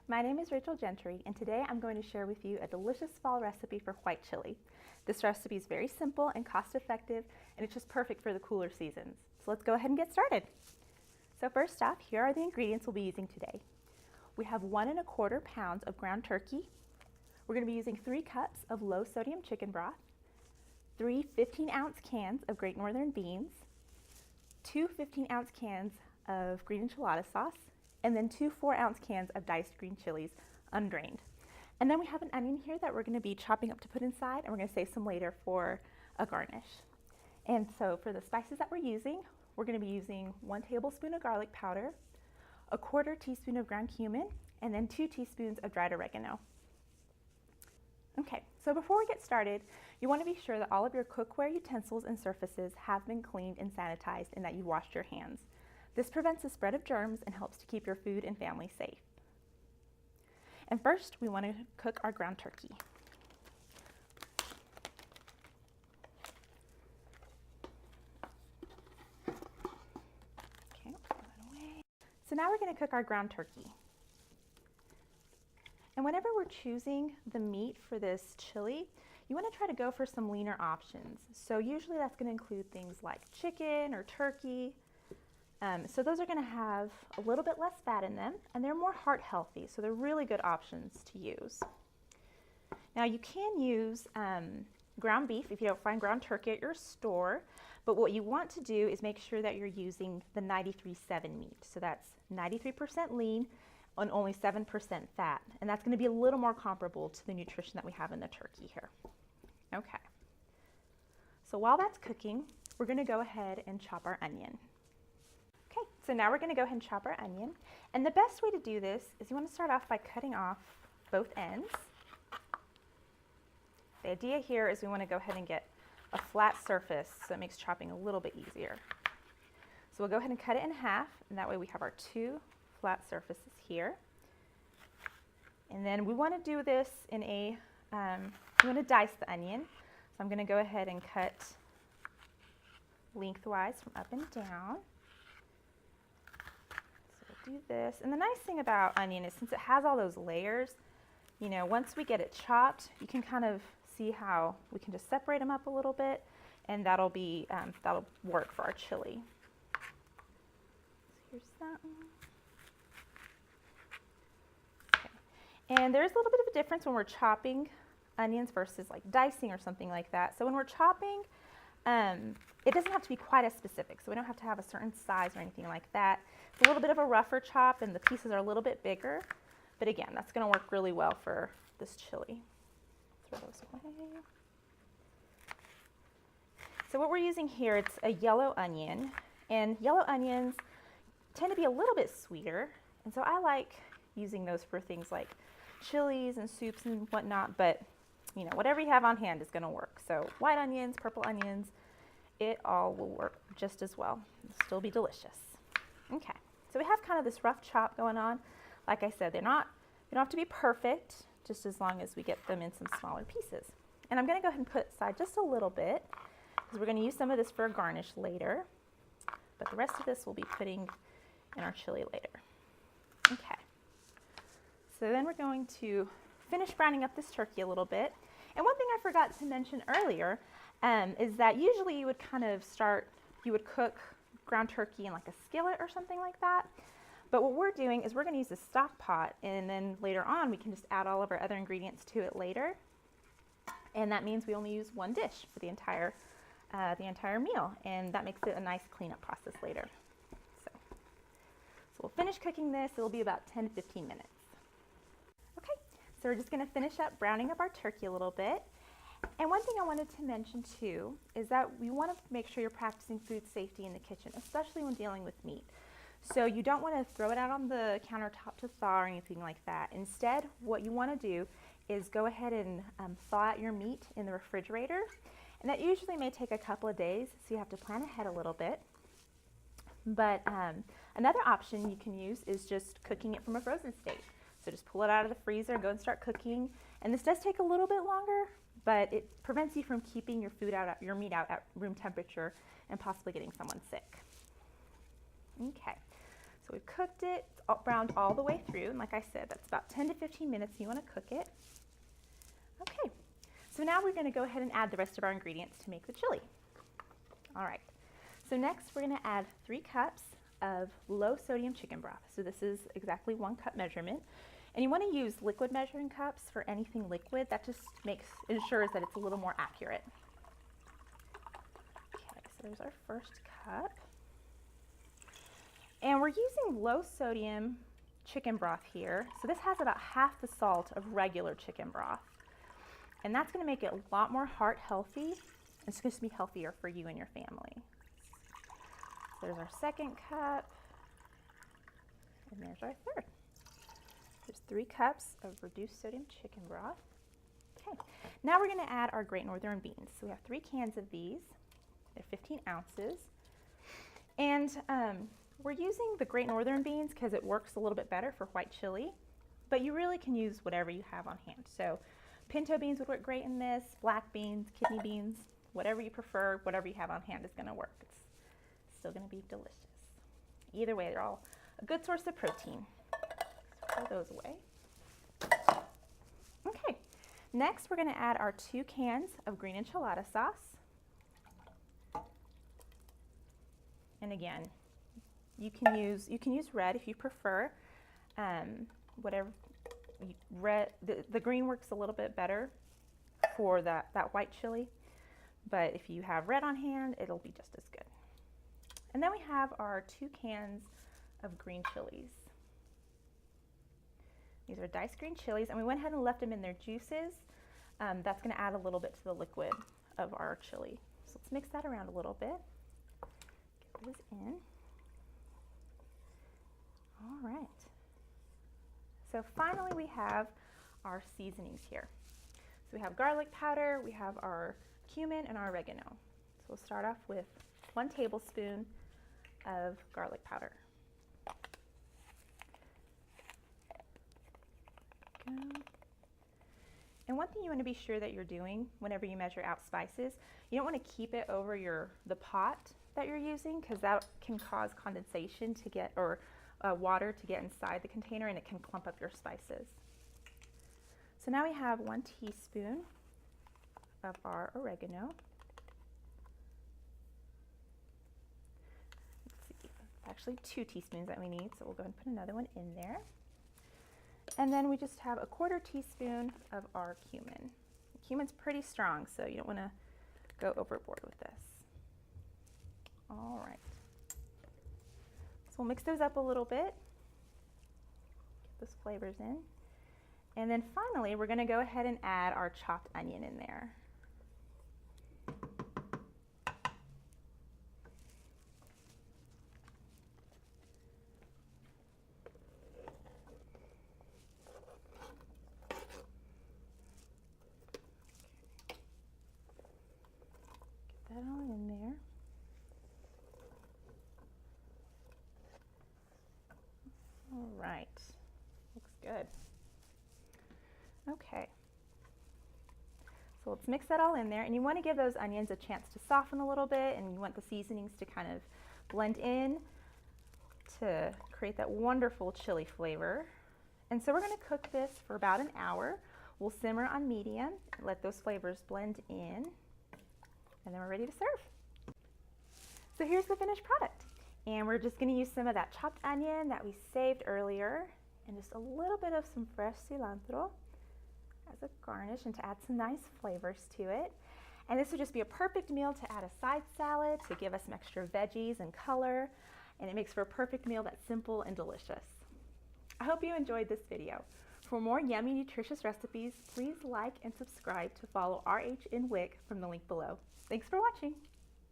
My name is Rachel Gentry, and today I'm going to share with you a delicious fall recipe for white chili. This recipe is very simple and cost-effective, and it's just perfect for the cooler seasons. So let's go ahead and get started. So first off, here are the ingredients we'll be using today. We have 1 1/4 pounds of ground turkey. We're going to be using 3 cups of low-sodium chicken broth, 3 15-ounce cans of Great Northern beans, 2 15-ounce cans of green enchilada sauce, and then 2 4-ounce cans of diced green chilies, undrained. And then we have an onion here that we're going to be chopping up to put inside, and we're going to save some later for a garnish. And so for the spices that we're using, we're going to be using 1 tablespoon of garlic powder, 1/4 teaspoon of ground cumin, and then 2 teaspoons of dried oregano. Okay, so before we get started, you want to be sure that all of your cookware utensils and surfaces have been cleaned and sanitized and that you washed your hands. This prevents the spread of germs and helps to keep your food and family safe. And first, we want to cook our ground turkey. Okay, I'll put that away. So now we're going to cook our ground turkey. And whenever we're choosing the meat for this chili, you want to try to go for some leaner options. So usually that's going to include things like chicken or turkey. So those are going to have a little bit less fat in them, and they're more heart healthy, so they're really good options to use. Now you can use ground beef if you don't find ground turkey at your store, but what you want to do is make sure that you're using the 93.7 meat. So that's 93% lean and only 7% fat, and that's going to be a little more comparable to the nutrition that we have in the turkey here. Okay, so while that's cooking, we're going to go ahead and chop our onion. Okay, so now we're going to go ahead and chop our onion, and the best way to do this is you want to start off by cutting off both ends. The idea here is we want to go ahead and get a flat surface so it makes chopping a little bit easier. So we'll go ahead and cut it in half, and that way we have our 2 flat surfaces here. And then we want to do this in a, we want to dice the onion. So I'm going to go ahead and cut lengthwise from up and down. So we'll do this. And the nice thing about onion is since it has all those layers, you know, once we get it chopped, you can kind of see how we can just separate them up a little bit, and that'll work for our chili. So here's that one. And there's a little bit of a difference when we're chopping onions versus like dicing or something like that. So when we're chopping, it doesn't have to be quite as specific. So we don't have to have a certain size or anything like that. It's a little bit of a rougher chop and the pieces are a little bit bigger. But again, that's going to work really well for this chili. Throw those away. So what we're using here, it's a yellow onion. And yellow onions tend to be a little bit sweeter. And so I like using those for things like chilies and soups and whatnot, but you know, whatever you have on hand is going to work. So white onions, purple onions, it all will work just as well. It'll still be delicious. Okay, so we have kind of this rough chop going on. Like I said, they don't have to be perfect, just as long as we get them in some smaller pieces. And I'm going to go ahead and put aside just a little bit, because we're going to use some of this for a garnish later, but the rest of this we'll be putting in our chili later. Okay. So then we're going to finish browning up this turkey a little bit. And one thing I forgot to mention earlier is that usually you would cook ground turkey in like a skillet or something like that. But what we're doing is we're going to use a stock pot, and then later on we can just add all of our other ingredients to it later. And that means we only use 1 dish for the entire meal, and that makes it a nice cleanup process later. So we'll finish cooking this. It'll be about 10 to 15 minutes. So we're just going to finish up browning up our turkey a little bit. And one thing I wanted to mention too is that we want to make sure you're practicing food safety in the kitchen, especially when dealing with meat. So you don't want to throw it out on the countertop to thaw or anything like that. Instead, what you want to do is go ahead and thaw out your meat in the refrigerator. And that usually may take a couple of days, so you have to plan ahead a little bit. But another option you can use is just cooking it from a frozen state. So just pull it out of the freezer, go and start cooking. And this does take a little bit longer, but it prevents you from keeping your meat out at room temperature and possibly getting someone sick. Okay, so we've cooked it, it's browned all the way through. And like I said, that's about 10 to 15 minutes you want to cook it. Okay, so now we're going to go ahead and add the rest of our ingredients to make the chili. All right, so next we're going to add 3 cups of low sodium chicken broth. So this is exactly 1 cup measurement. And you want to use liquid measuring cups for anything liquid. That just ensures that it's a little more accurate. Okay, so there's our first cup. And we're using low sodium chicken broth here. So this has about half the salt of regular chicken broth. And that's going to make it a lot more heart healthy. It's going to be healthier for you and your family. So there's our second cup. And there's our third. There's 3 cups of reduced sodium chicken broth. Okay, now we're going to add our Great Northern beans. So we have 3 cans of these. They're 15 ounces. And we're using the Great Northern beans because it works a little bit better for white chili, but you really can use whatever you have on hand. So pinto beans would work great in this, black beans, kidney beans, whatever you prefer, whatever you have on hand is going to work. It's still going to be delicious. Either way, they're all a good source of protein. Throw those away. Okay, next we're going to add our 2 cans of green enchilada sauce. And again, you can use red if you prefer. Whatever red, the green works a little bit better for that white chili, but if you have red on hand, it'll be just as good. And then we have our 2 cans of green chilies. These are diced green chilies, and we went ahead and left them in their juices. That's going to add a little bit to the liquid of our chili. So let's mix that around a little bit. Get those in. All right. So finally we have our seasonings here. So we have garlic powder, we have our cumin, and our oregano. So we'll start off with 1 tablespoon of garlic powder. And one thing you want to be sure that you're doing whenever you measure out spices, you don't want to keep it over the pot that you're using, because that can cause condensation to get, or water to get inside the container, and it can clump up your spices. So now we have 1 teaspoon of our oregano. Let's see, it's actually 2 teaspoons that we need, so we'll go ahead and put another one in there. And then we just have a 1/4 teaspoon of our cumin. Cumin's pretty strong, so you don't want to go overboard with this. All right. So we'll mix those up a little bit, get those flavors in. And then finally, we're going to go ahead and add our chopped onion in there. Get that all in there. All right, looks good. Okay, so let's mix that all in there, and you want to give those onions a chance to soften a little bit, and you want the seasonings to kind of blend in to create that wonderful chili flavor. And so we're going to cook this for about an hour. We'll simmer on medium, let those flavors blend in, and then we're ready to serve. So here's the finished product. And we're just going to use some of that chopped onion that we saved earlier, and just a little bit of some fresh cilantro as a garnish, and to add some nice flavors to it. And this would just be a perfect meal to add a side salad to give us some extra veggies and color, and it makes for a perfect meal that's simple and delicious. I hope you enjoyed this video. For more yummy, nutritious recipes, please like and subscribe to follow RHN WIC from the link below. Thanks for watching.